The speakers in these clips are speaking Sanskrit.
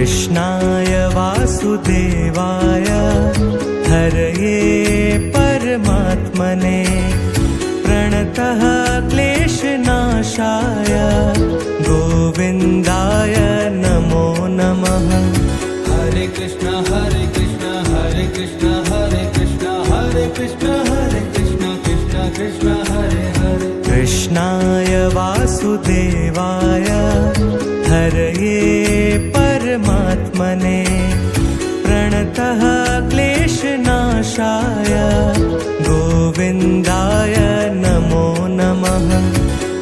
कृष्णाय वासुदेवाय हरये परमात्मने प्रणतः क्लेशनाशाय गोविन्दाय नमो नमः। हरे कृष्ण हरे कृष्ण हरे कृष्ण हरे कृष्ण हरे कृष्ण हरे कृष्ण कृष्ण कृष्ण हरे हरे। कृष्णाय वासुदेवाय हरये परमात्मने प्रणतः क्लेशनाशाय गोविन्दाय नमो नमः।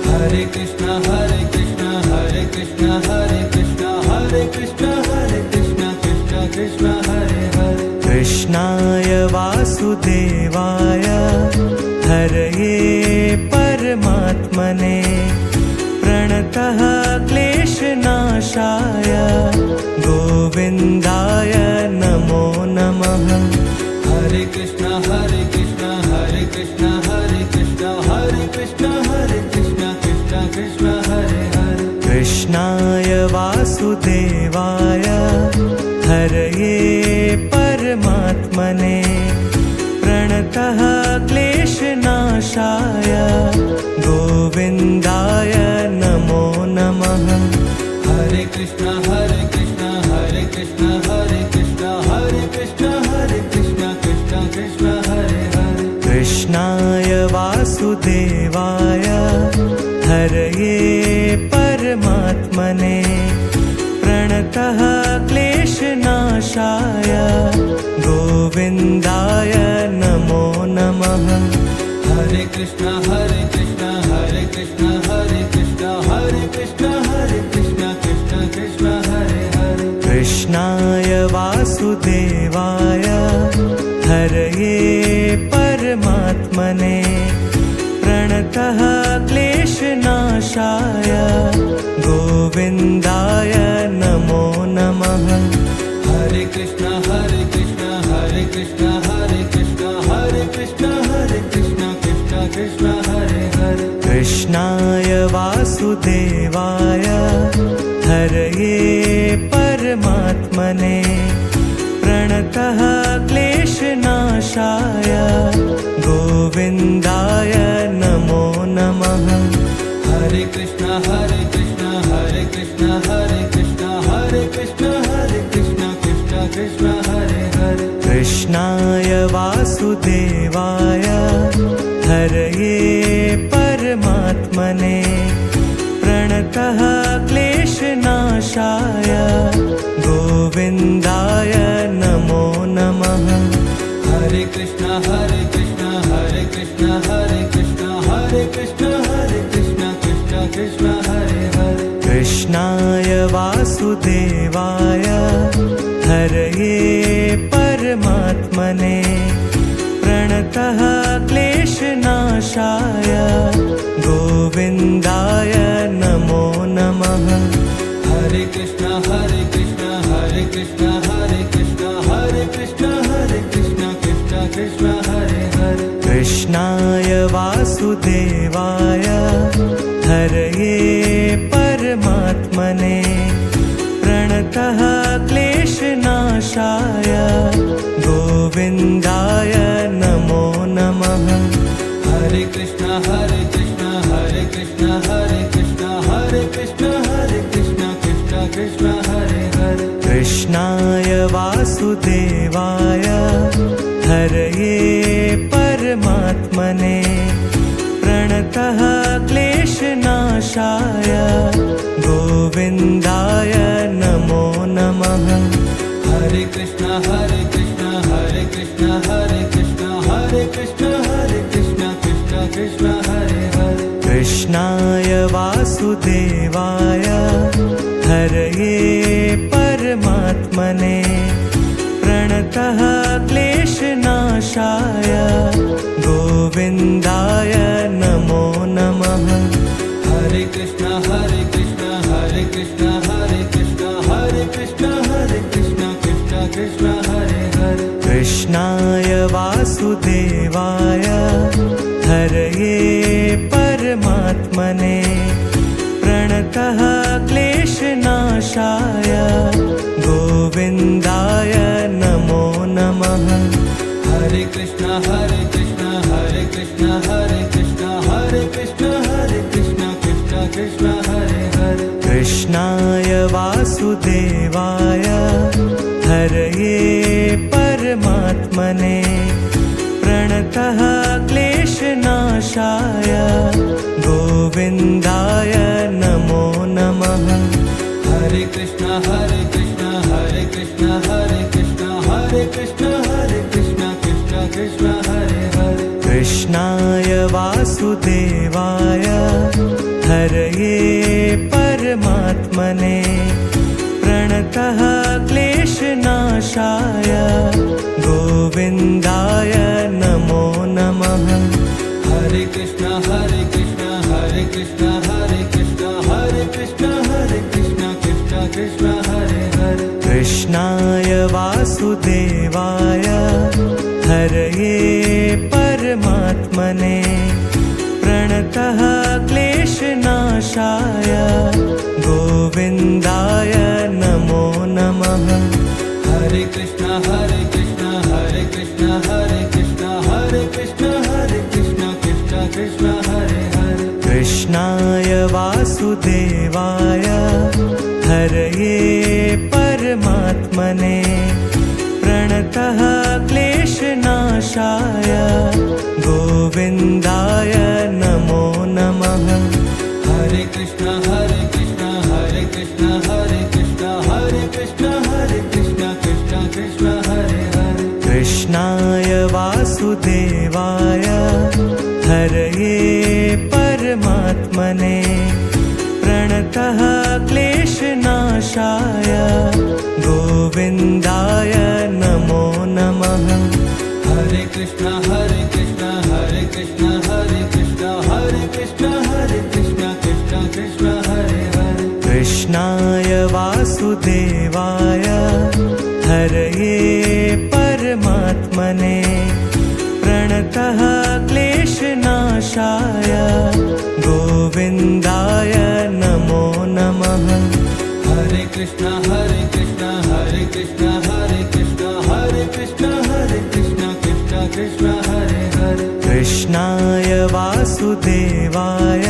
हरे कृष्ण हरे कृष्ण हरे कृष्ण हरे कृष्ण हरे कृष्ण हरे कृष्ण कृष्ण कृष्ण हरे हरे। कृष्णाय वासुदेवाय हरये परमात्मने प्रणतः क्लेशनाशाय गोविन्दाय नमो नमः। हरे कृष्ण हरे कृष्ण हरे कृष्ण हरे कृष्ण हरे कृष्ण हरे कृष्ण कृष्ण कृष्ण हरे हरे। कृष्णाय वासुदेवाय हरये परमात्मने प्रणतः क्लेशनाशाय गोविन्दाय नमो नमः। हरे कृष्ण हरे कृष्ण हरे कृष्ण हरे कृष्ण हरे कृष्ण हरे कृष्ण कृष्ण कृष्ण हरे हरे। कृष्णाय वासुदेवाय हरये परमात्मने प्रणतः क्लेशनाशाय गोविन्दाय नमो नमः। हरे कृष्ण हरे कृष्ण हरे कृष्ण हरे कृष्ण हरे कृष्ण हरे कृष्ण कृष्ण कृष्ण हरे हरे। कृष्णाय वासुदेवाय हरये परमात्मने प्रणतः क्लेशनाशाय गोविन्दाय नमो नमः। हरे कृष्ण हरे कृष्ण हरे कृष्ण हरे कृष्ण हरे कृष्ण हरे कृष्ण कृष्ण कृष्ण हरे हरे। कृष्णाय वासुदेवाय हरये परमात्मने प्रणतः क्लेशनाशाय गोविन्दाय नमो नमः। हरे कृष्ण हरे कृष्ण हरे कृष्ण हरे कृष्ण हरे कृष्ण हरे कृष्ण कृष्ण कृष्ण हरे हरे। कृष्णाय वासुदेवाय हरये परमात्मने प्रणतः क्लेशनाशाय गोविन्दाय नमो नमः। हरे कृष्ण हरे कृष्ण हरे कृष्ण हरे कृष्ण हरे कृष्ण हरे कृष्ण कृष्ण कृष्ण हरे हरे। कृष्णाय वासुदेवाय हरये परमात्मने प्रणतः क्लेशनाशाय गोविन्दाय नमो नमः। हरे कृष्ण हरे कृष्ण हरे कृष्ण हरे कृष्ण हरे कृष्ण हरे कृष्ण कृष्ण कृष्ण हरे हरे। कृष्णाय वासुदेवाय हरये परमात्मने प्रणतः क्लेशनाशाय गोविन्दाय नमो नमः। हरे कृष्ण हरे कृष्ण हरे कृष्ण हरे कृष्ण हरे कृष्ण हरे कृष्ण कृष्ण कृष्ण हरे हरे। कृष्णाय वासुदेवाय हरये परमात्मने प्रणतः क्लेशनाशाय गोविन्दाय नमो नमः। हरे कृष्ण हरे कृष्ण हरे कृष्ण हरे कृष्ण हरे कृष्ण हरे कृष्ण कृष्ण कृष्ण हरे हरे। कृष्णाय वासुदेवाय हरये परमात्मने प्रणतः क्लेशनाशाय गोविन्दाय नमो नमः। हरे कृष्ण हरे कृष्ण हरे कृष्ण हरे कृष्ण हरे कृष्ण हरे कृष्ण कृष्ण कृष्ण हरे हरे। कृष्णाय वासुदेवाय हरये परमात्मने प्रणतः क्लेशनाशाय कृष्ण हरे हरे कृष्णाय वासुदेवाय हरये परमात्मने प्रणतः क्लेशनाशाय गोविन्दाय नमो नमः। हरे कृष्ण हरे कृष्ण हरे कृष्ण हरे कृष्ण हरे कृष्ण हरे कृष्ण कृष्ण कृष्ण हरे हरे कृष्णाय वासुदेवाय हरये परमात्मने प्रणतः क्लेशनाशाय गोविन्दाय नमो नमः। हरे कृष्ण हरे कृष्ण हरे कृष्ण हरे कृष्ण हरे कृष्ण हरे कृष्ण कृष्ण कृष्ण हरे हरे कृष्णाय वासुदेवाय हरये परमात्मने प्रणतः क्लेशनाशाय गोविन्दाय नमो नमः। हरे कृष्ण हरे कृष्ण हरे कृष्ण हरे कृष्ण हरे कृष्ण हरे कृष्ण कृष्ण कृष्ण हरे हरे कृष्णाय वासुदेवाय हरये परमात्मने प्रणतः क्लेशनाशाय गोविन्दाय नमो नमः। हरे कृष्ण हरे कृष्ण हरे कृष्ण हरे कृष्ण हरे कृष्ण हरे कृष्ण कृष्ण कृष्ण हरे हरे कृष्णाय वासुदेवाय हरये परमात्मने प्रणतः क्लेशनाशाय गोविन्दाय नमो नमः। हरे कृष्ण हरे कृष्ण हरे कृष्ण हरे कृष्ण हरे कृष्ण हरे कृष्ण कृष्ण कृष्ण हरे हरे कृष्णाय वासुदेवाय हरये परमात्मने प्रणतः क्लेशनाशाय गोविन्दाय नमो नमः। हरे कृष्ण हरे कृष्ण हरे कृष्ण हरे कृष्ण हरे कृष्ण हरे कृष्ण कृष्ण कृष्ण हरे हरे कृष्णाय वासुदेवाय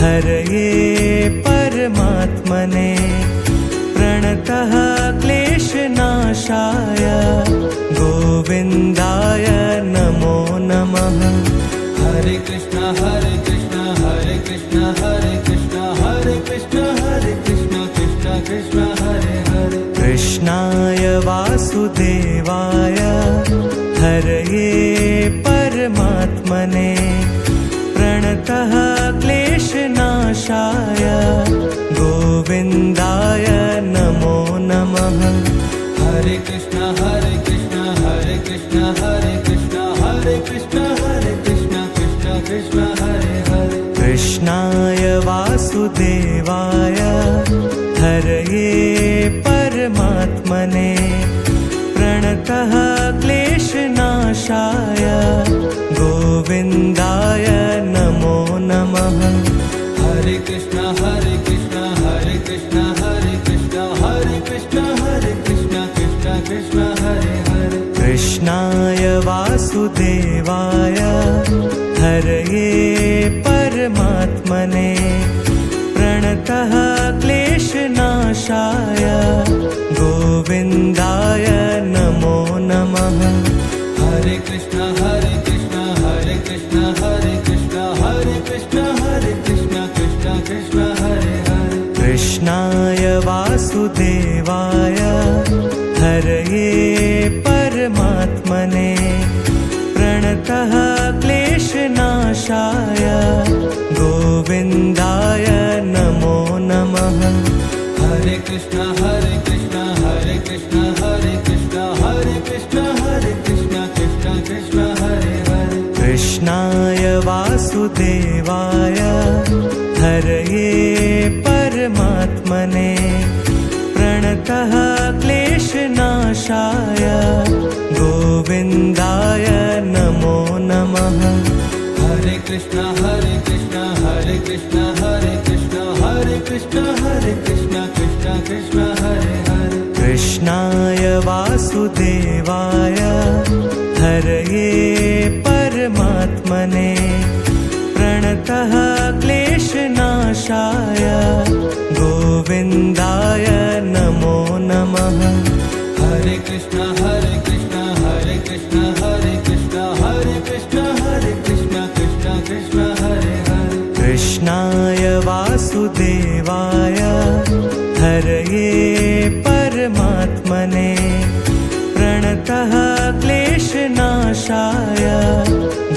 हरये परमात्मने प्रणतः क्लेशनाशाय गोविन्दाय नमो नमः। हरे कृष्ण हरे कृष्ण हरे कृष्ण हरे कृष्ण हरे कृष्ण हरे कृष्ण कृष्ण कृष्ण हरे हरे कृष्णाय वासुदेवाय हरये परमात्मने प्रणतः क्लेशनाशाय गोविन्दाय नमो नमः। हरे कृष्ण हरे कृष्ण हरे कृष्ण हरे कृष्ण हरे कृष्ण हरे कृष्ण कृष्ण कृष्ण हरे हरे कृष्णाय वासुदेवाय हरये परमात्मने प्रणतः क्लेशनाशाय गोविन्दाय नमो नमः। हरे कृष्ण हरे कृष्ण हरे कृष्ण हरे कृष्ण हरे कृष्ण हरे कृष्ण कृष्ण कृष्ण हरे हरे कृष्णाय वासुदेवाय हरये परमात्मने प्रणतः क्लेशनाशाय गोविन्दाय नमो नमः। हरे कृष्ण हरे कृष्ण हरे कृष्ण हरे कृष्ण हरे कृष्ण हरे कृष्ण कृष्ण कृष्ण हरे हरे कृष्णाय वासुदेवाय हरये परमात्मने प्रणतः क्लेशनाशाय गोविन्दाय नमो नमः। हरे कृष्ण हरे कृष्ण हरे कृष्ण हरे कृष्ण हरे कृष्ण हरे कृष्ण कृष्ण कृष्ण हरे हरे कृष्णाय वासुदेवाय हरये परमात्मने प्रणतः क्लेशनाशाय गोविन्दाय नमो नमः। हरे कृष्ण हरे कृष्ण हरे कृष्ण हरे कृष्ण हरे कृष्ण हरे कृष्ण कृष्ण कृष्ण हरे हरे कृष्णाय वासुदेवाय हरये परमात्मने प्रणतः क्लेशनाशाय नाशाय गोविन्दाय नमो नमः। हरे कृष्ण हरे कृष्ण हरे कृष्ण हरे कृष्ण हरे कृष्ण हरे कृष्ण कृष्ण कृष्ण हरे हरे। कृष्णाय वासुदेवाय हरये परमात्मने प्रणतः क्लेशनाशाय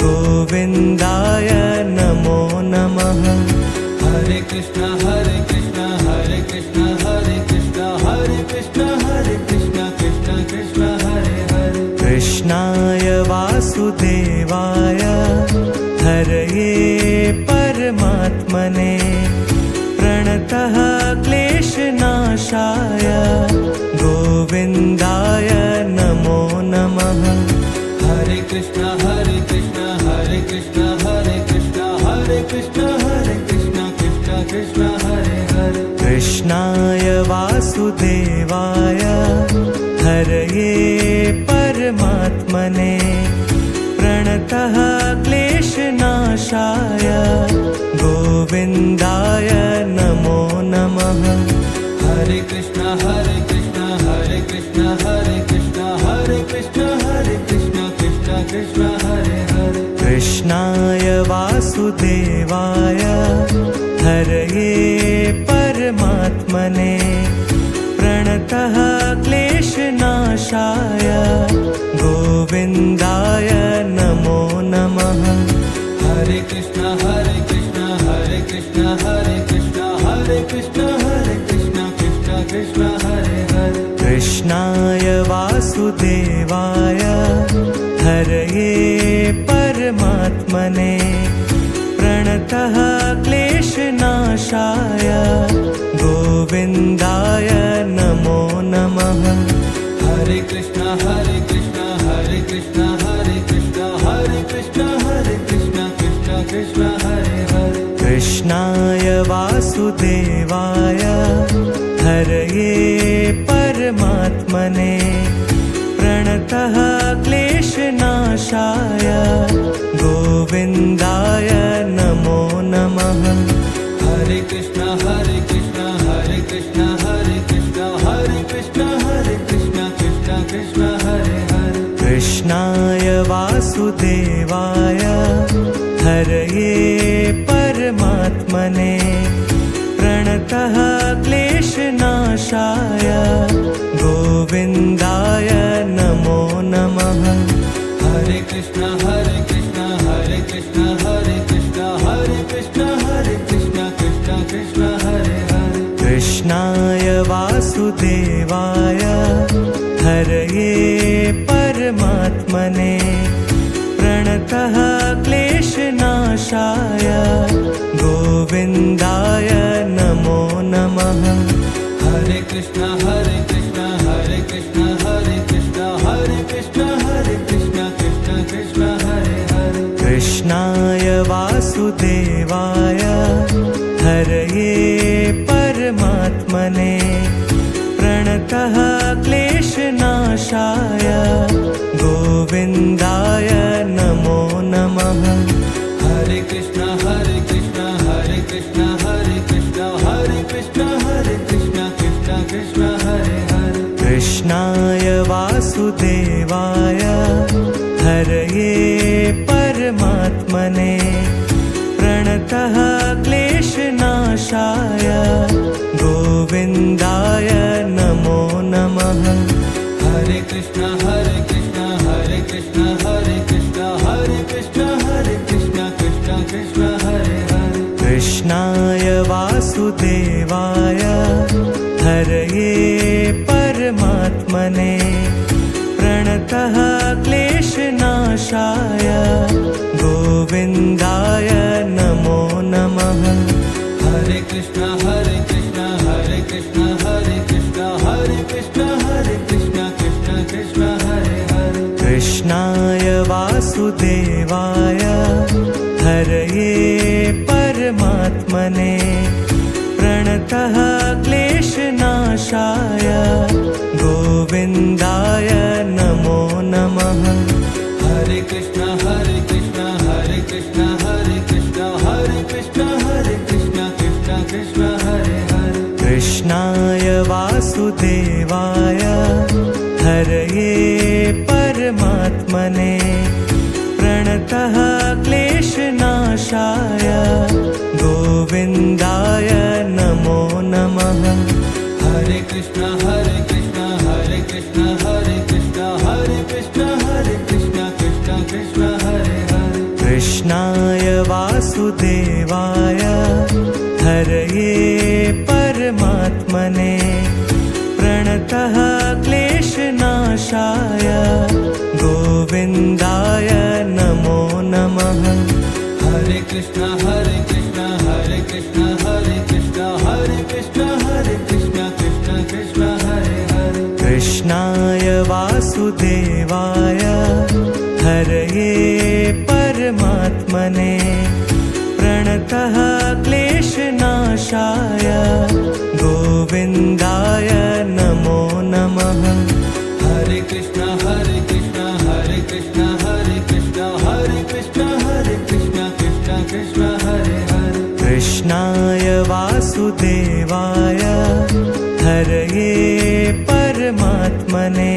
गोविन्दाय नमो नमः। हरे कृष्ण हरे कृष्ण हरे कृष्ण हरे कृष्ण हरे कृष्ण हरे कृष्ण कृष्ण कृष्ण हरे हरे। कृष्णाय वासुदेवाय हरये परमात्मने प्रणतः क्लेशनाशाय गोविन्दाय नमो नमः। हरे कृष्ण हरे कृष्ण हरे कृष्ण हरे कृष्ण हरे कृष्ण हरे कृष्ण कृष्ण कृष्ण हरे हरे। कृष्णाय वासुदेवाय हरये परमात्मने प्रणतः क्लेशनाशाय गोविन्दाय नमो नमः। हरे कृष्ण हरे कृष्ण हरे कृष्ण हरे कृष्ण हरे कृष्ण हरे कृष्ण कृष्ण कृष्ण हरे हरे। कृष्णाय वासुदेवाय हरये परमात्मने प्रणतः क्लेशनाशाय गोविन्दाय नमो नमः। हरे कृष्ण हरे कृष्ण हरे कृष्ण हरे कृष्ण हरे कृष्ण हरे कृष्ण कृष्ण कृष्ण हरे हरे। कृष्णाय वासुदेवाय हरये परमात्मने प्रणतः क्लेशनाशाय गोविन्दाय नमो नमः। हरे कृष्ण हरे कृष्ण हरे कृष्ण हरे कृष्ण हरे कृष्ण हरे कृष्ण कृष्ण कृष्ण हरे हरे। कृष्णाय वासुदेवाय हरये परमात्मने प्रणतः क्लेशनाशाय गोविन्दाय नमो नमः। हरे कृष्ण हरे कृष्ण हरे कृष्ण हरे कृष्ण हरे कृष्ण हरे कृष्ण कृष्ण कृष्ण हरे हरे। कृष्णाय वासुदेवाय हरये परमात्मने प्रणतः क्लेशनाशाय गोविन्दाय नमो नमः। हरे कृष्ण हरे कृष्ण हरे कृष्ण हरे कृष्ण हरे कृष्ण हरे कृष्ण कृष्ण कृष्ण हरे हरे। कृष्णाय वासुदेवाय हरये परमात्मने प्रणतः क्लेशनाशाय गोविन्दाय नमो नमः। हरे कृष्ण हरे कृष्ण हरे कृष्ण हरे कृष्ण हरे कृष्ण हरे कृष्ण कृष्ण कृष्ण हरे हरे। कृष्णाय वासुदेवाय हरये परमात्मने प्रणतः क्लेशनाशाय गोविन्दाय नमो नमः। हरे कृष्ण हरे कृष्ण हरे कृष्ण हरे कृष्ण हरे कृष्ण हरे कृष्ण कृष्ण कृष्ण हरे हरे। कृष्णाय वासुदेवाय हरये परमात्मने प्रणतः क्लेशनाशाय गोविन्दाय नमो नमः। हरे कृष्ण हरे कृष्ण हरे कृष्ण हरे कृष्ण हरे कृष्ण हरे कृष्ण कृष्ण कृष्ण हरे हरे। कृष्णाय वासुदेवाय हरये परमात्मने प्रणतः क्लेशनाशाय गोविन्दाय नमो नमः। हरे कृष्ण हरे कृष्ण हरे कृष्ण हरे कृष्ण हरे कृष्ण हरे कृष्ण कृष्ण कृष्ण हरे हरे। कृष्णाय वासुदेवाय हरये परमात्मने प्रणतः क्लेशनाशाय गोविन्दाय नमो नमः। हरे कृष्ण हरे कृष्ण हरे कृष्ण हरे कृष्ण हरे कृष्ण हरे कृष्ण कृष्ण कृष्णाय वासुदेवाय हरये परमात्मने प्रणतः क्लेशनाशाय गोविन्दाय नमो नमः। हरे कृष्ण हरे कृष्ण हरे कृष्ण हरे कृष्ण हरे कृष्ण हरे कृष्ण कृष्ण कृष्ण हरे हरे। कृष्णाय वासुदेवाय हरये परमात्मने प्रणतः क्लेशनाशाय गोविन्दाय नमो नमः। हरे कृष्ण हरे कृष्ण हरे कृष्ण हरे कृष्ण हरे कृष्ण हरे कृष्ण कृष्ण कृष्ण हरे हरे। कृष्णाय वासुदेवाय हरये परमात्मने प्रणतः क्लेशनाशाय गोविन्दाय नमो नमः। हरे कृष्ण हरे कृष्ण हरे कृष्ण हरे कृष्ण हरे कृष्ण हरे कृष्ण कृष्ण कृष्ण हरे हरे। कृष्णाय वासुदेवाय हरये परमात्मने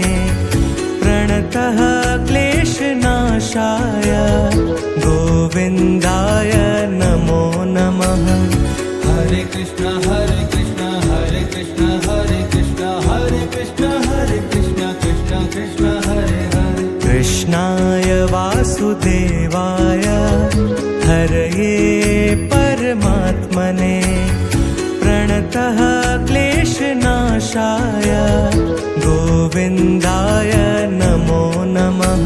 प्रणतः क्लेशनाशाय गोविन्दाय नमो नमः। हरे कृष्ण हरे कृष्ण हरे कृष्ण हरे कृष्ण हरे कृष्ण हरे कृष्ण कृष्ण कृष्ण हरे हरे। कृष्णाय वासुदेवाय हरये परमात्मने प्रणतः क्लेशनाशाय गोविन्दाय नमो नमः।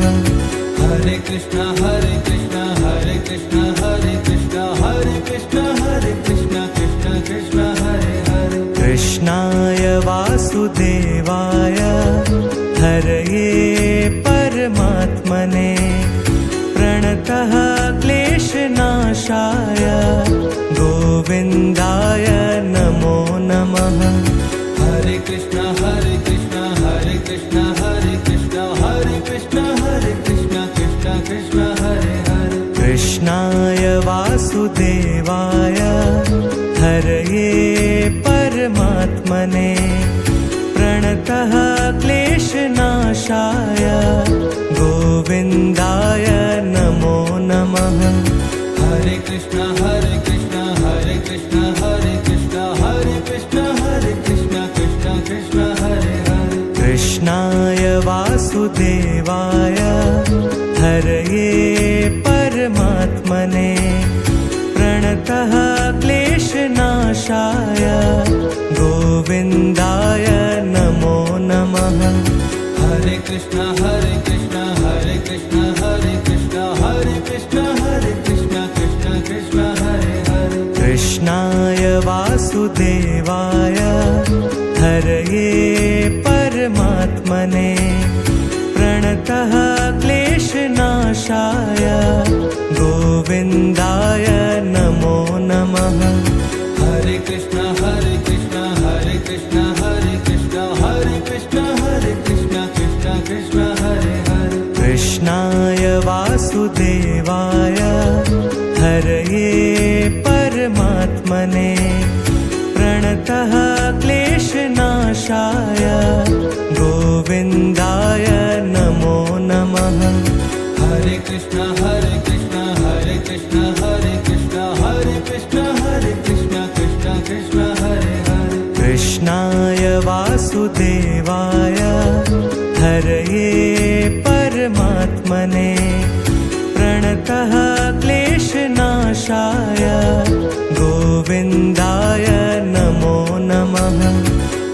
हरे कृष्ण हरे कृष्ण हरे कृष्ण हरे कृष्ण हरे कृष्ण हरे कृष्ण कृष्ण कृष्ण हरे हरे। कृष्णाय वासुदेवाय हरये परमात्मने प्रणतः क्लेशनाशाय गोविन्दाय नमो नमः। हरे कृष्ण हरे कृष्ण हरे कृष्ण हरे कृष्ण हरे कृष्ण हरे कृष्ण कृष्ण कृष्ण हरे हरे। कृष्णाय वासुदेवाय हरये परमात्मने प्रणतः क्लेशनाशाय गोविन्दाय नमो नमः। हरे कृष्ण हरे कृष्ण हरे कृष्ण हरे कृष्ण हरे कृष्ण हरे कृष्ण कृष्ण कृष्ण हरे हरे। कृष्णाय वासुदेवाय हरये परमात्मने प्रणतः क्लेशनाशाय गोविन्दाय नमो नमः। हरे कृष्ण हरे कृष्ण हरे कृष्ण हरे कृष्ण हरे कृष्ण हरे कृष्ण कृष्ण कृष्ण हरे हरे। कृष्णाय वासुदेवाय हरये परमात्मने प्रणतः क्लेशनाशाय गोविन्दाय नमो नमः। हरे कृष्ण हरे कृष्ण हरे कृष्ण हरे कृष्ण हरे कृष्ण हरे कृष्ण कृष्ण कृष्ण हरे हरे। कृष्णाय वासुदेवाय हरये परमात्मने प्रणतः क्लेशनाशाय गोविन्दाय नमो नमः। हरे कृष्ण हरे कृष्ण हरे कृष्ण हरे कृष्ण हरे कृष्ण हरे कृष्ण कृष्ण कृष्ण हरे हरे। कृष्णाय वासुदेवाय हरये परमात्मने प्रणतः क्लेशनाशाय गोविन्दाय नमो नमः।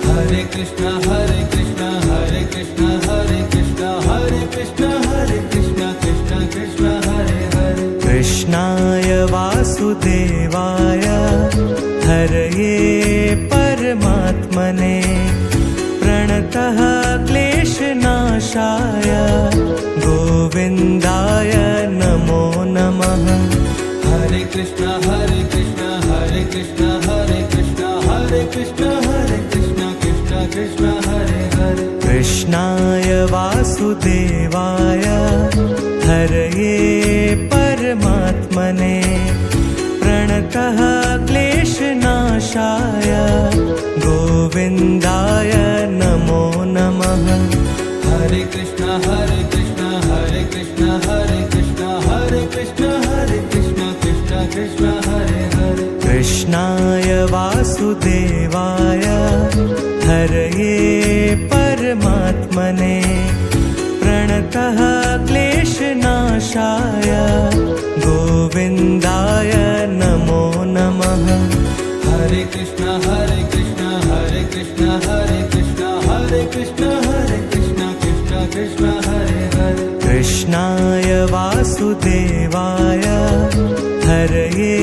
हरे कृष्ण हरे कृष्ण हरे कृष्ण हरे कृष्ण हरे कृष्ण हरे कृष्ण कृष्ण कृष्ण हरे हरे। कृष्णाय वासुदेवाय हरये परमात्मने प्रणतः क्लेशनाशाय गोविन्दाय नमो नमः। हरे कृष्ण हरे कृष्ण हरे कृष्ण हरे कृष्ण हरे कृष्ण हरे कृष्ण कृष्ण कृष्ण हरे हरे। कृष्णाय वासुदेवाय हरये परमात्मने प्रणतः क्लेशनाशाय गोविन्दाय वासुदेवाय हरये परमात्मने प्रणतः क्लेशनाशाय गोविन्दाय नमो नमः। हरे कृष्ण हरे कृष्ण हरे कृष्ण हरे कृष्ण हरे कृष्ण हरे कृष्ण कृष्ण कृष्ण हरे हरे। कृष्णाय वासुदेवाय हरये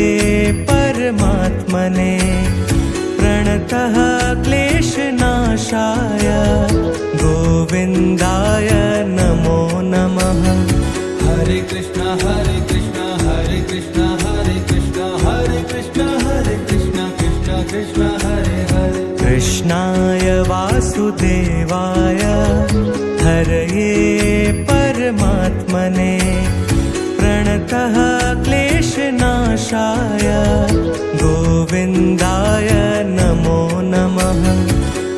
परमात्मने प्रणतः क्लेशनाशाय गोविन्दाय नमो नमः। हरे कृष्ण हरे कृष्ण हरे कृष्ण हरे कृष्ण हरे कृष्ण हरे कृष्ण कृष्ण कृष्ण हरे हरे। कृष्णाय वासुदेवाय हरये परमात्मने प्रणतः क्लेशनाशाय गोविन्दाय नमो नमः।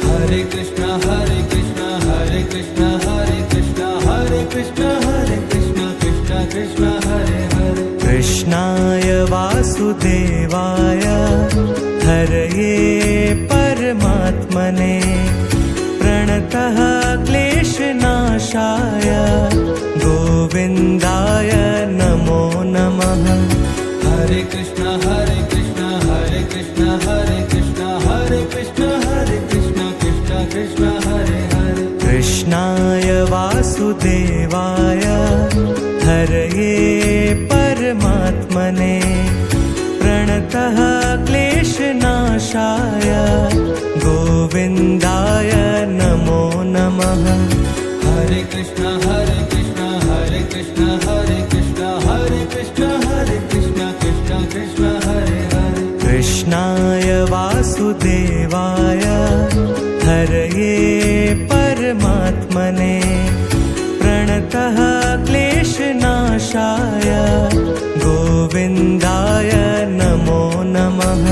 हरे कृष्ण हरे कृष्ण हरे कृष्ण हरे कृष्ण हरे कृष्ण हरे कृष्ण कृष्ण कृष्ण हरे हरे। कृष्णाय वासुदेवाय हरये परमात्मने प्रणतः क्लेशनाशाय गोविन्दाय नमो नमः। हरे कृष्ण हरे कृष्ण हरे कृष्ण हरे कृष्ण हरे कृष्ण हरे कृष्ण कृष्ण कृष्ण हरे हरे। कृष्णाय वासुदेवाय हरये परमात्मने प्रणतः क्लेशनाशाय गोविन्दाय नमो नमः। हरे कृष्ण हरे कृष्ण हरे कृष्ण हरे कृष्ण हरे कृष्ण हरे कृष्ण कृष्ण कृष्ण हरे हरे। कृष्णाय वासुदेवाय हरये परमात्मने प्रणतः क्लेशनाशाय गोविन्दाय नमो नमः।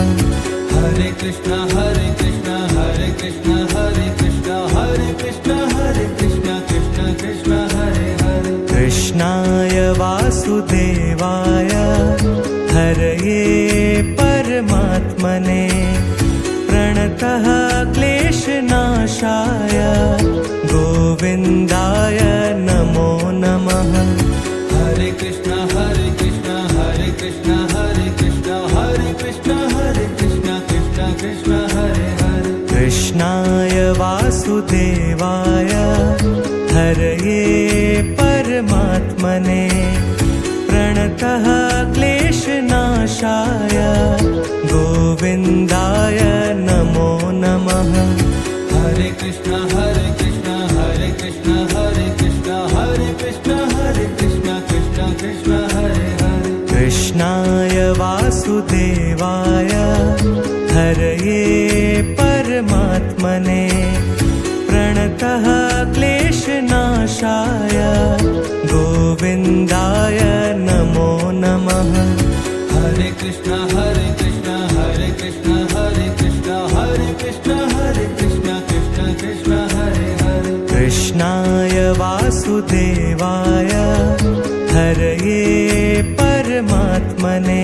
हरे कृष्ण हरे कृष्ण हरे कृष्ण हरे कृष्ण हरे कृष्ण हरे कृष्ण कृष्ण कृष्ण हरे हरे। कृष्णाय वासुदेवाय हरये परमात्मने प्रणतः क्लेशनाशाय गोविन्दाय नमो नमः। हरे कृष्ण हरे कृष्ण हरे कृष्ण हरे कृष्ण हरे कृष्ण हरे कृष्ण कृष्ण कृष्ण हरे हरे। कृष्णाय वासुदेवाय हरये परमात्मने प्रणतः क्लेशनाशाय गोविन्दाय नमो नमः। हरे कृष्ण हरे कृष्ण हरे कृष्ण हरे कृष्ण हरे कृष्ण हरे कृष्ण कृष्ण कृष्ण हरे हरे। कृष्णाय वासुदेवाय हरये परमात्मने प्रणतः क्लेशनाशाय गोविन्दाय नमो नमः। हरे कृष्ण हरे कृष्ण हरे कृष्ण हरे कृष्ण हरे कृष्ण हरे कृष्ण कृष्ण कृष्ण हरे हरे। कृष्णाय वासुदेवाय हरये परमात्मने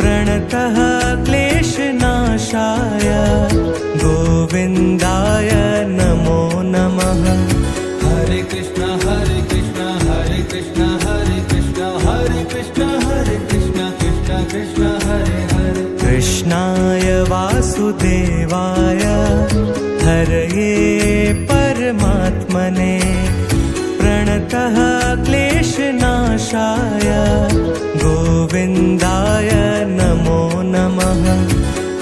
प्रणतः क्लेशनाशाय गोविन्दाय नमो नमः। हरे कृष्ण हरे कृष्ण हरे कृष्ण हरे कृष्ण हरे कृष्ण हरे कृष्ण कृष्ण कृष्ण हरे हरे। कृष्णाय वासुदेवाय हरये परमात्मने प्रणतः क्लेशनाशाय गोविन्दाय नमो नमः।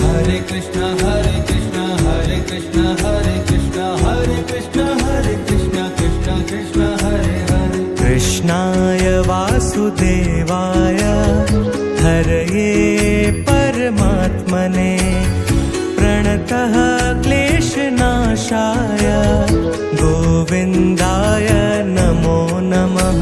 हरे कृष्ण हरे कृष्ण हरे कृष्ण हरे कृष्ण हरे कृष्ण हरे कृष्ण कृष्ण कृष्ण हरे हरे। कृष्णाय वासुदेवाय हरये परमात्मने प्रणतः क्लेशनाशाय गोविन्दाय नमो नमः।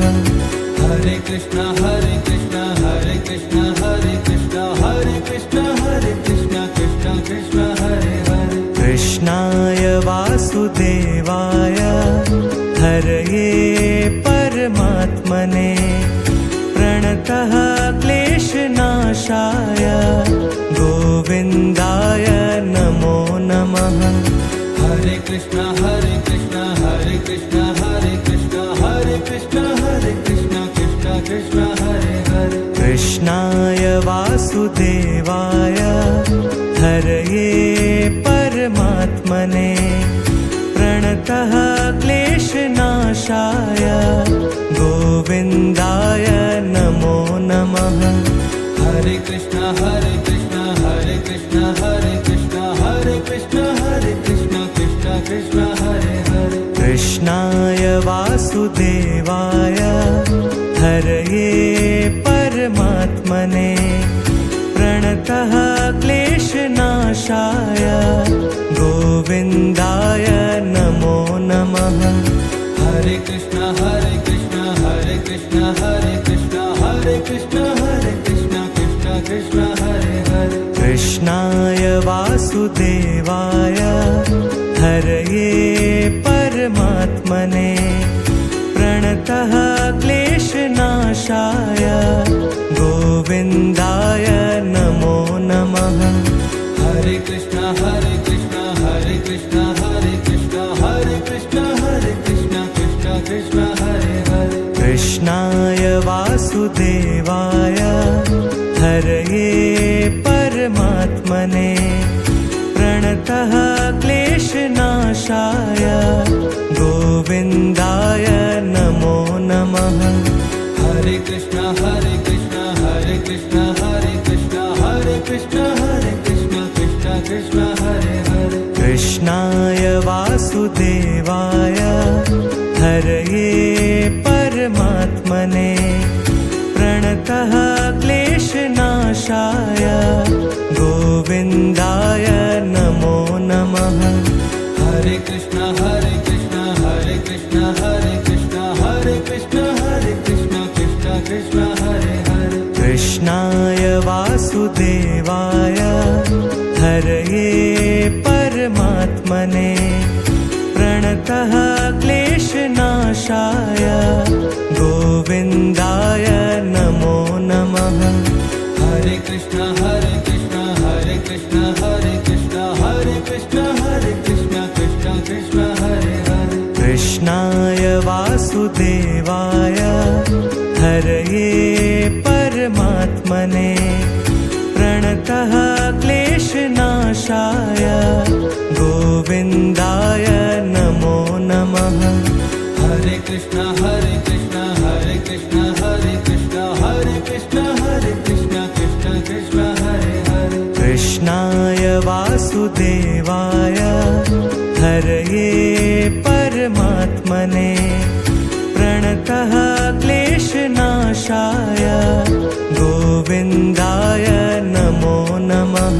हरे कृष्ण हरे कृष्ण हरे कृष्ण हरे कृष्ण हरे कृष्ण हरे कृष्ण कृष्ण कृष्ण हरे हरे। कृष्णाय वासुदेवाय हरये परमात्मने प्रणतः परमात्मने प्रणतः क्लेशनाशाय गोविन्दाय नमो नमः। हरे कृष्णा हरे कृष्णा हरे कृष्णा हरे कृष्णा हरे कृष्णा हरे कृष्णा कृष्णा कृष्णा हरे हरे। कृष्णाय वासुदेवाय हरये परमात्मने प्रणतः क्लेशनाशाय गोविन्दाय नमो नमः। हरे कृष्णा हरे कृष्णा हरे कृष्णा हरे कृष्णा हरे कृष्णा हरे कृष्णा कृष्णा कृष्णा हरे हरे। कृष्णाय वासुदेवाय हरये परमात्मने प्रणतः क्लेशनाशाय गोविन्दाय नमो नमः। हरे कृष्णा हरे कृष्णा हरे कृष्णा हरे कृष्णा हरे कृष्णा हरे कृष्णा कृष्णा कृष्णा हरे हरे। कृष्णाय वासुदेवाय हरये परमात्मने प्रणतः क्लेशनाशाय गोविन्दाय नमो नमः। हरे कृष्णा हरे कृष्णा हरे कृष्णा हरे कृष्णा हरे कृष्णा हरे कृष्णा कृष्णा कृष्णा हरे हरे। कृष्णाय वासुदेवाय हरये परमात्मने प्रणतः क्लेशनाशाय गोविन्दाय नमो नमः। हरे कृष्णा हरे कृष्णा हरे कृष्णा हरे कृष्णा हरे कृष्णा हरे कृष्णा कृष्णा कृष्णा हरे हरे। कृष्णाय वासुदेवाय हरये परमात्मने प्रणतः क्लेशनाशाय गोविन्दाय नमो नमः। हरे कृष्णा हरे कृष्णा हरे कृष्णा हरे कृष्णा हरे कृष्णा हरे कृष्णा कृष्णा कृष्णा हरे हरे। कृष्णाय वासुदेवाय हरये परमात्मने प्रणतः क्लेशनाशाय गोविन्दाय नमो नमः। हरे कृष्णा हरे कृष्णा हरे कृष्णा हरे कृष्णा हरे कृष्णा हरे कृष्णा कृष्णा कृष्णा हरे हरे। कृष्णाय वासुदेवाय हरये परमात्मने प्रणतः क्लेशनाशाय गोविन्दाय नमो नमः।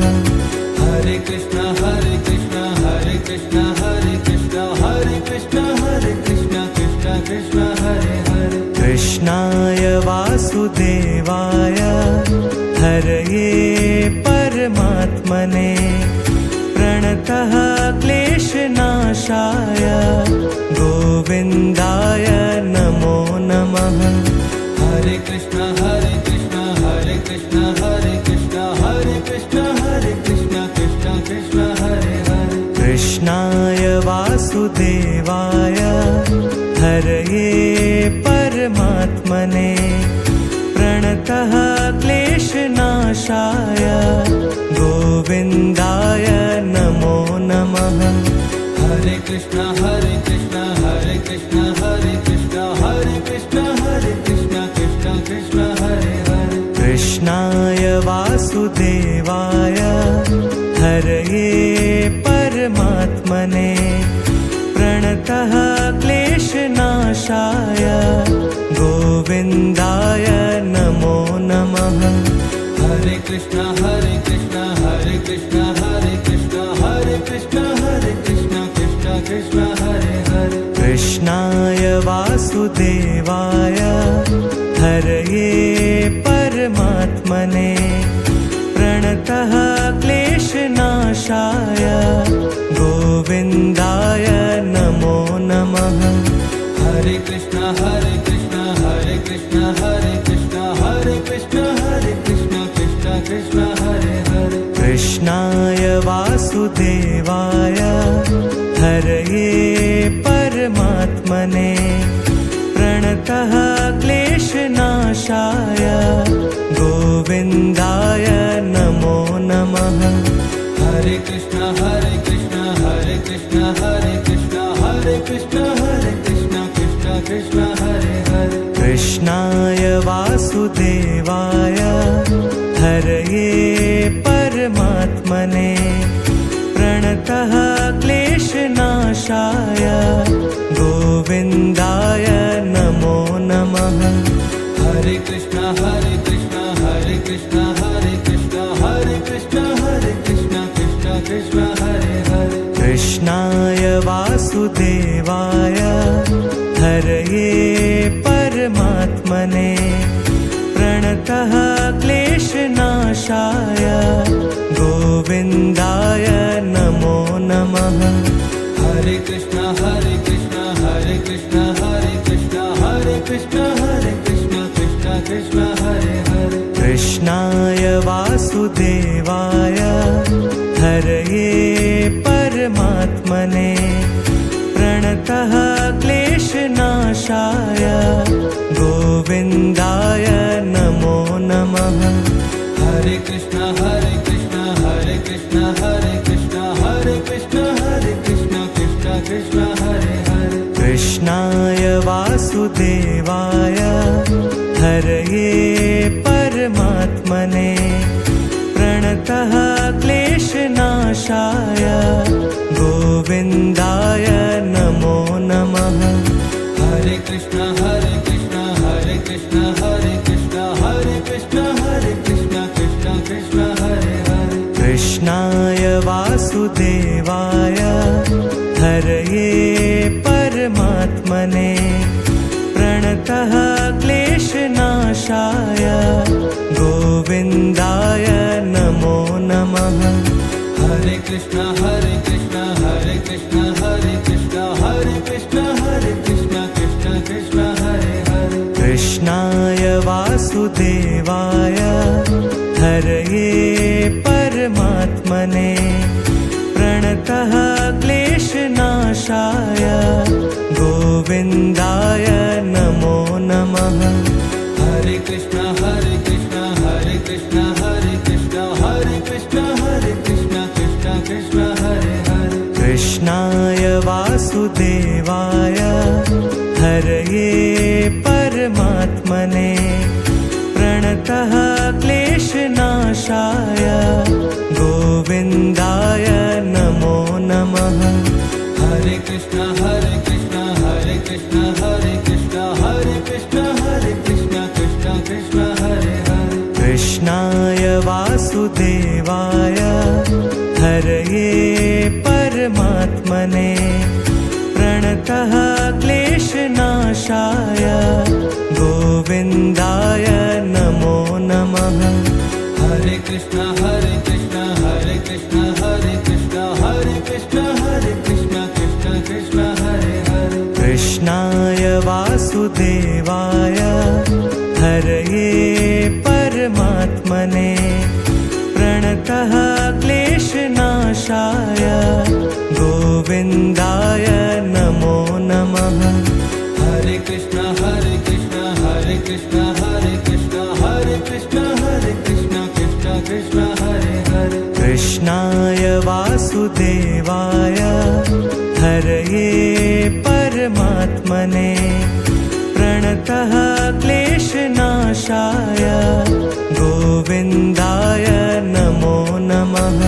हरे कृष्णा हरे कृष्णा हरे कृष्णा हरे कृष्णा हरे कृष्णा हरे कृष्णा कृष्णा कृष्णा हरे हरे। कृष्णाय वासुदेवाय हरये परमात्मने प्रणतः क्लेशनाशाय गोविन्दाय नमो नमः। हरे कृष्णा हरे कृष्णा हरे कृष्णा हरे कृष्णा हरे कृष्णा हरे कृष्णा कृष्णा कृष्णा हरे हरे। कृष्णाय वासुदेवाय हरये परमात्मने प्रणतः क्लेशनाशाय गोविन्दाय नमो नमः। हरे कृष्णा हरे कृष्णा हरे कृष्णा हरे कृष्णा हरे कृष्णा हरे कृष्णा कृष्णा कृष्णा हरे हरे। कृष्णाय वासुदेवाय हरये परमात्मने प्रणतः क्लेशनाशाय गोविन्दाय नमो नमः। हरे कृष्णा हरे कृष्णा हरे कृष्णा हरे कृष्णा हरे कृष्णा हरे कृष्णा कृष्णा कृष्णा हरे हरे। कृष्णाय वासुदेवाय हरये परमात्मने प्रणतः क्लेशनाशाय गोविन्दाय नमो नमः। हरे कृष्णा हरे कृष्णा हरे कृष्णा हरे कृष्णा हरे कृष्णा हरे कृष्णा कृष्णा कृष्णा हरे हरे। कृष्णाय वासुदेवाय हरये परमात्मने प्रणतः क्लेशनाशाय गोविन्दाय नमो नमः। हरे Krishna Krishna Hare Krishna Hare Krishna Hare Krishna Hare Krishna Hare Krishna Krishna Krishna Hare Hare कृष्णाय वासुदेवाय हरये परमात्मने प्रणतः क्लेशनाशाय गोविन्दाय नमो नमः Hare Krishna Hare Krishna Hare Krishna Hare Krishna Hare Krishna Hare Krishna Krishna Krishna Hare Hare कृष्णाय वासुदेवाय हरये परमात्मने प्रणतः क्लेशनाशाय गोविन्दाय नमो नमः Hare Krishna Hare Krishna Hare Krishna Hare Krishna Hare Krishna Hare Krishna Krishna Krishna Hare Hare कृष्णाय वासुदेवाय हरये परमात्मने प्रणतः क्लेशनाशाय गोविन्दाय नमो नमः Hare Krishna Hare Krishna Hare Krishna Hare Krishna Hare Krishna Hare Krishna Krishna Krishna Hare Hare कृष्णाय वासुदेवाय हरये परमात्मने प्रणतः क्लेशनाशाय गोविन्दाय नमो नमः Hare Krishna Hare Krishna Hare Krishna Hare Krishna Hare Krishna Hare Krishna Krishna Krishna Hare Hare कृष्णाय वासुदेवाय हरये परमात्मने प्रणतः क्लेशनाशाय गोविन्दाय नमो नमः Hare Krishna Hare Krishna Hare Krishna Hare Krishna Hare Krishna Hare Krishna Krishna Krishna Hare Hare कृष्णाय वासुदेवाय हरये परमात्मने प्रणतः क्लेशनाशाय गोविन्दाय नमो नमः Hare Krishna Hare Krishna Hare Krishna Hare Krishna Hare Krishna Hare Krishna Krishna Krishna Hare Hare कृष्णाय वासुदेवाय हरये परमात्मने प्रणतः क्लेशनाशाय गोविन्दाय नमो नमः Hare Krishna Hare Krishna Hare Krishna Hare Krishna Hare Krishna Hare Krishna Krishna Krishna Hare Hare कृष्णाय वासुदेवाय हरये परमात्मने प्रणतः क्लेशनाशाय गोविन्दाय नमो नमः Hare Krishna Hare Krishna Hare Krishna Hare Krishna Hare Krishna Hare Krishna Krishna Krishna Hare Hare कृष्णाय वासुदेवाय हरये परमात्मने प्रणतः क्लेशनाशाय गोविन्दाय नमो नमः Hare Krishna Hare Krishna Hare Krishna Hare Krishna Hare Krishna Hare Krishna Krishna Krishna Hare Hare कृष्णाय वासुदेवाय हरये परमात्मने प्रणतः क्लेशनाशाय गोविन्दाय नमो नमः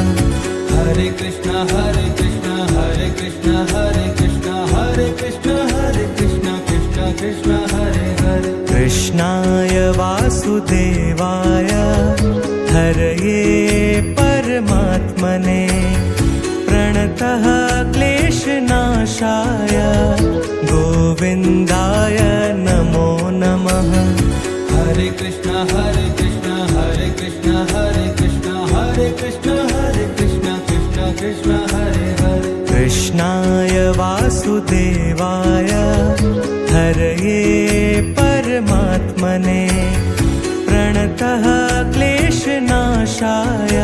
Hare Krishna Hare Krishna Hare Krishna Hare Krishna Hare Krishna Hare Krishna Krishna Krishna Hare Hare कृष्णाय वासुदेवाय हरये परमात्मने प्रणतः क्लेशनाशाय गोविन्दाय नमो नमः Hare Krishna Hare Krishna Hare Krishna Hare Krishna Hare Krishna Hare Krishna Krishna Krishna Hare Hare कृष्णाय वासुदेवाय हरये परमात्मने प्रणतः क्लेशनाशाय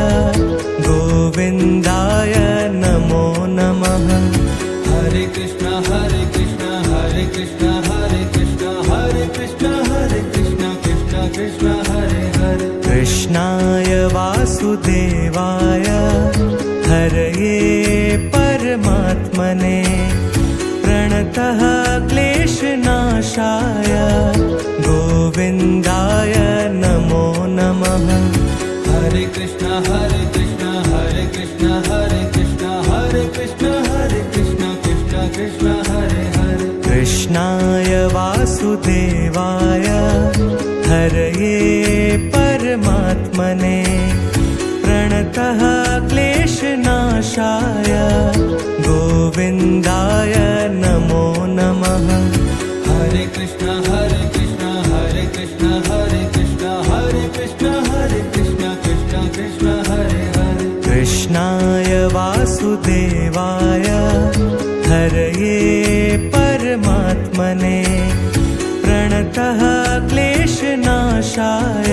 गोविन्दाय नमो नमः Hare Krishna Hare Krishna Hare Krishna Hare Krishna Hare Krishna Hare Krishna Krishna Krishna Hare Hare कृष्णाय वासुदेवाय हरये परमात्मने प्रणतः क्लेशनाशाय गोविन्दाय नमो नमः। हरे कृष्ण हरे कृष्ण हरे कृष्ण हरे कृष्ण हरे कृष्ण हरे कृष्ण कृष्ण कृष्ण हरे हरे। कृष्णाय वासुदेवाय हरये परमात्मने प्रणतः क्लेशनाशाय गोविन्दाय नमो नमः। हरे कृष्ण हरे कृष्ण हरे कृष्ण हरे कृष्ण हरे कृष्ण हरे कृष्ण कृष्ण कृष्ण हरे हरे। कृष्णाय वासुदेवाय हरये परमात्मने प्रणतः क्लेशनाशाय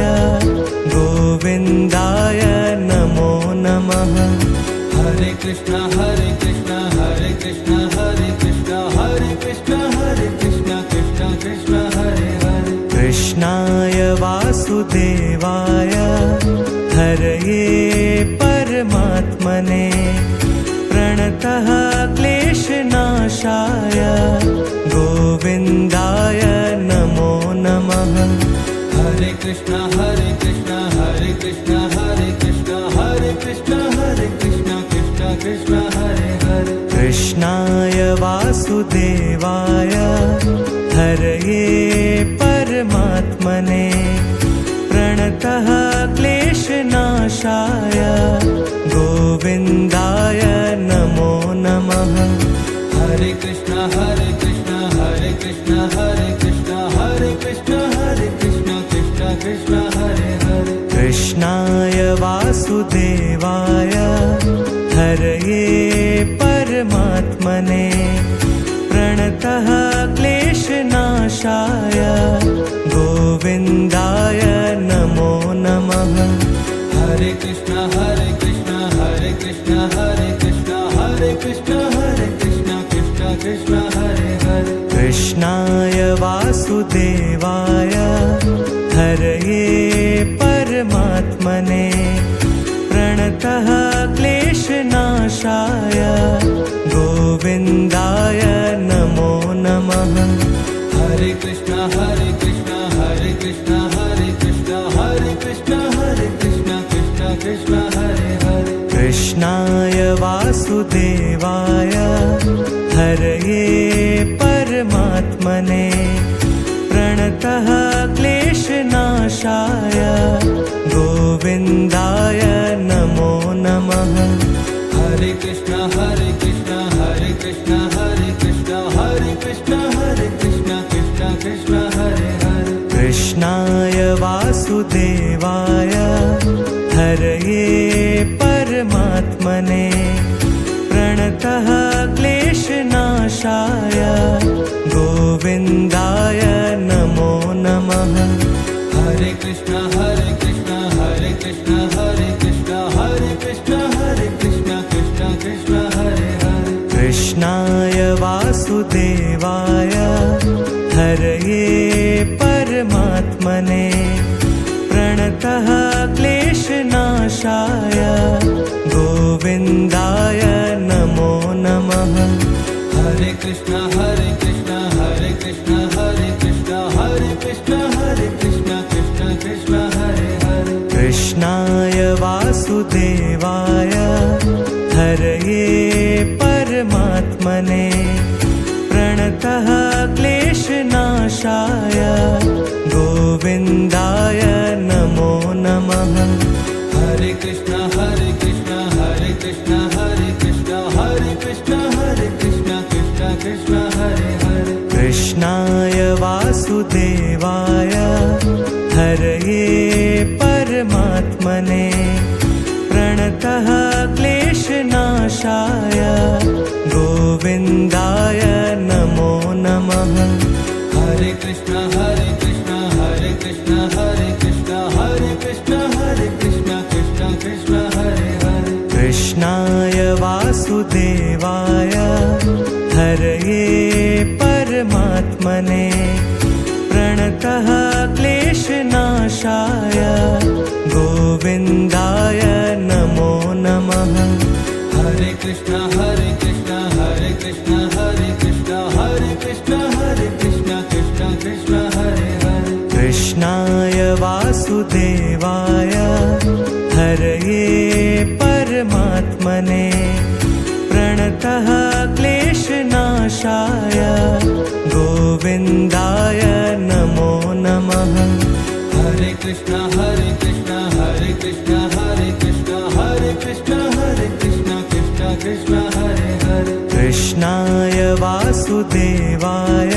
गोविन्दाय नमो नमः। हरे कृष्ण हरे कृष्ण हरे कृष्ण हरे कृष्ण हरे कृष्ण हरे कृष्ण कृष्ण कृष्ण हरे हरे। कृष्णाय वासुदेवाय हरये परमात्मने प्रणतः क्लेशनाशाय गोविन्दाय नमो नमः। हरे कृष्ण हरे कृष्ण हरे कृष्ण हरे कृष्ण हरे कृष्ण हरे कृष्ण कृष्ण कृष्ण हरे हरे। कृष्णाय वासुदेवाय हरये परमात्मने प्रणतः क्लेशनाशाय गोविन्दाय नमो नमः। हरे कृष्ण हरे कृष्ण हरे कृष्ण हरे कृष्ण हरे कृष्ण हरे कृष्ण कृष्ण कृष्ण हरे हरे। कृष्णाय वासुदेवाय हरये परमात्मने प्रणतः क्लेशनाशाय गोविन्दाय नमो नमः। हरे कृष्ण हरे कृष्ण हरे कृष्ण हरे कृष्ण हरे कृष्ण हरे कृष्ण कृष्ण कृष्ण हरे हरे। कृष्णाय वासुदेवाय हरये परमात्मने प्रणतः क्लेशनाशाय गोविन्दाय नमो नमः। हरे कृष्ण हरे कृष्ण हरे कृष्ण हरे कृष्ण हरे कृष्ण हरे कृष्ण कृष्ण कृष्ण हरे हरे। कृष्णाय वासुदेवाय हरये परमात्मने प्रणतः क्लेशनाशाय गोविन्दाय नमो नमः। हरे कृष्ण हरे कृष्ण हरे कृष्ण हरे कृष्ण हरे कृष्ण हरे कृष्ण कृष्ण कृष्ण हरे हरे। कृष्णाय वासुदेवाय हरये परमात्मने प्रणतः क्लेशनाशाय गोविन्दाय नमो नमः। हरे कृष्ण हरे कृष्ण हरे कृष्ण हरे कृष्ण हरे कृष्ण हरे कृष्ण कृष्ण कृष्ण हरे हरे। कृष्णाय वासुदेवाय हरये परमात्मने प्रणतः क्लेशनाशाय गोविन्दाय नमो नमः। हरे कृष्ण हरे कृष्ण हरे कृष्ण हरे कृष्ण हरे कृष्ण हरे कृष्ण कृष्ण कृष्ण हरे हरे। कृष्णाय वासुदेवाय हरये परमात्मने प्रणतः क्लेशनाशाय गोविन्दाय नमो नमः। हरे कृष्ण हरे कृष्ण हरे कृष्ण हरे कृष्ण हरे कृष्ण हरे कृष्ण कृष्ण कृष्ण हरे हरे। कृष्णाय वासुदेवाय हरये परमात्मने प्रणतः क्लेशनाशाय गोविन्दाय नमो नमः। हरे कृष्ण हरे कृष्ण हरे कृष्ण हरे कृष्ण हरे कृष्ण हरे कृष्ण कृष्ण कृष्ण हरे हरे। कृष्णाय वासुदेवाय हरये परमात्मने प्रणतः क्लेशनाशाय गोविन्दाय नमो नमः। हरे Krishna Krishna Hare Krishna Hare Krishna Hare Krishna Hare Krishna Hare Krishna Krishna Krishna Hare Hare कृष्णाय वासुदेवाय हरये परमात्मने प्रणतः क्लेशनाशाय गोविन्दाय नमो नमः Hare Krishna Hare Krishna Hare Krishna Hare Krishna Hare Krishna Hare Krishna Krishna Krishna Hare Hare कृष्णाय वासुदेवाय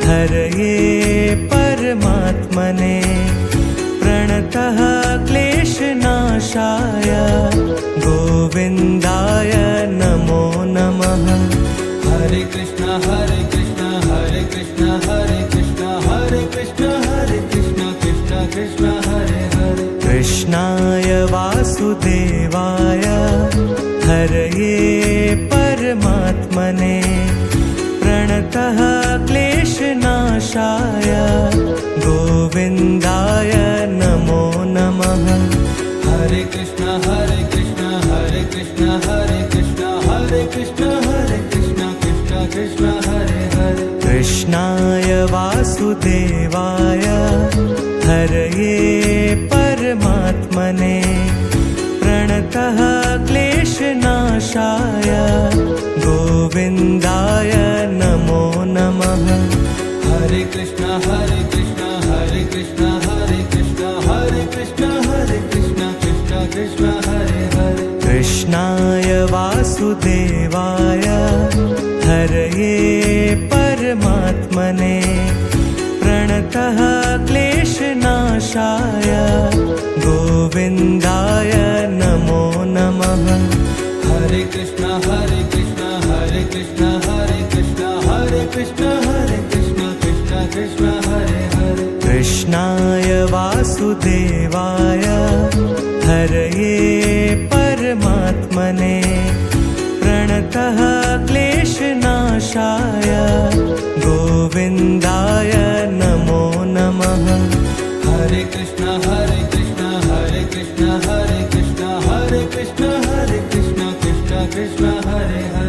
हरये परमात्मने प्रणतः क्लेशनाशाय गोविन्दाय नमो नमः Hare Krishna Hare Krishna Hare Krishna Hare Krishna Hare Krishna Hare Krishna Krishna Krishna Hare Hare कृष्णाय वासुदेवाय हरये परमात्मने प्रणतः क्लेशनाशाय गोविन्दाय नमो नमः Hare Krishna Hare Krishna Hare Krishna Hare Krishna Hare Krishna Hare Krishna Krishna Krishna Hare Hare कृष्णाय वासुदेवाय हरये परमात्मने प्रणतः क्लेशनाशाय गोविन्दाय नमो नमः Hare Krishna Hare Krishna Hare Krishna Hare Krishna Hare Krishna Hare Krishna Krishna Krishna Hare Hare कृष्णाय वासुदेवाय हरये परमात्मने प्रणतः क्लेशनाशाय गोविन्दाय नमो नमः Hare Krishna Hare Krishna Hare Krishna Hare Krishna Hare Krishna Hare Krishna Krishna Krishna Hare Hare कृष्णाय वासुदेवाय हरये परमात्मने प्रणतः क्लेशनाशाय गोविन्दाय नमो नमः Hare Krishna Hare Krishna Hare Krishna Hare Krishna Hare Krishna Hare Krishna Krishna Krishna Hare Hare